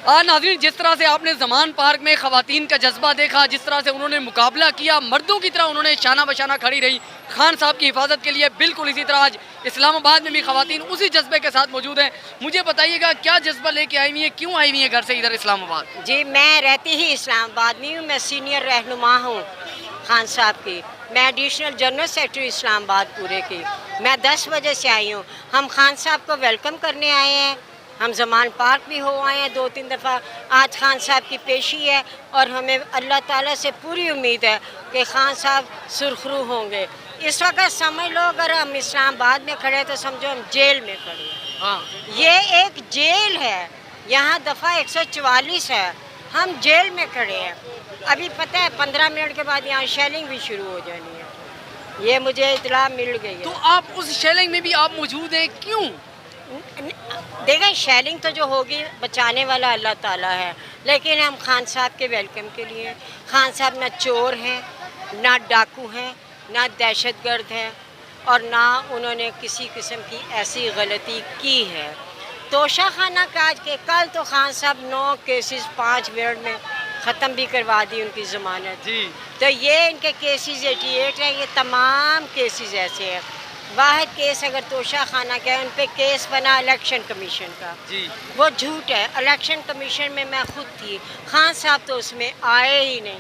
ناظرین، جس طرح سے آپ نے زمان پارک میں خواتین کا جذبہ دیکھا، جس طرح سے انہوں نے مقابلہ کیا، مردوں کی طرح انہوں نے شانہ بشانہ کھڑی رہی خان صاحب کی حفاظت کے لیے، بالکل اسی طرح آج اسلام آباد میں بھی خواتین اسی جذبے کے ساتھ موجود ہیں۔ مجھے بتائیے گا کیا جذبہ لے کے آئی ہوئی ہیں، کیوں آئی ہوئی ہیں گھر سے ادھر اسلام آباد؟ جی میں رہتی ہی اسلام آباد میں ہوں، میں سینئر رہنما ہوں خان صاحب کی، میں ایڈیشنل جنرل سیکرٹری اسلام آباد پورے کی۔ میں 10 بجے سے آئی ہوں، ہم خان صاحب کو ویلکم کرنے آئے ہیں، ہم زمان پارک بھی ہو آئے ہیں 2-3 دفعہ۔ آج خان صاحب کی پیشی ہے اور ہمیں اللہ تعالیٰ سے پوری امید ہے کہ خان صاحب سرخرو ہوں گے۔ اس وقت سمجھ لو اگر ہم اسلام آباد میں کھڑے تو سمجھو ہم جیل میں کھڑے ہیں۔ ہاں، یہ ایک جیل ہے، یہاں دفعہ 144 ہے، ہم جیل میں کھڑے ہیں۔ ابھی پتہ ہے 15 منٹ کے بعد یہاں شیلنگ بھی شروع ہو جانی ہے، یہ مجھے اطلاع مل گئی ہے۔ تو آپ اس شیلنگ میں بھی آپ موجود ہیں، کیوں؟ دیکھیں شیلنگ تو جو ہوگی بچانے والا اللہ تعالیٰ ہے، لیکن ہم خان صاحب کے ویلکم کے لیے، خان صاحب نہ چور ہیں، نہ ڈاکو ہیں، نہ دہشت گرد ہیں، اور نہ انہوں نے کسی قسم کی ایسی غلطی کی ہے۔ توشہ خانہ کاج کے کل تو خان صاحب 9 کیسز 5 منٹ میں ختم بھی کروا دی ان کی ضمانت۔ جی، تو یہ ان کے کیسز 88 ہیں، یہ تمام کیسز ایسے ہیں۔ واحد کیس اگر توشہ خانہ کا ہے، ان پہ کیس بنا الیکشن کمیشن کا، جی، وہ جھوٹ ہے۔ الیکشن کمیشن میں خود تھی، خان صاحب تو اس میں آئے ہی نہیں۔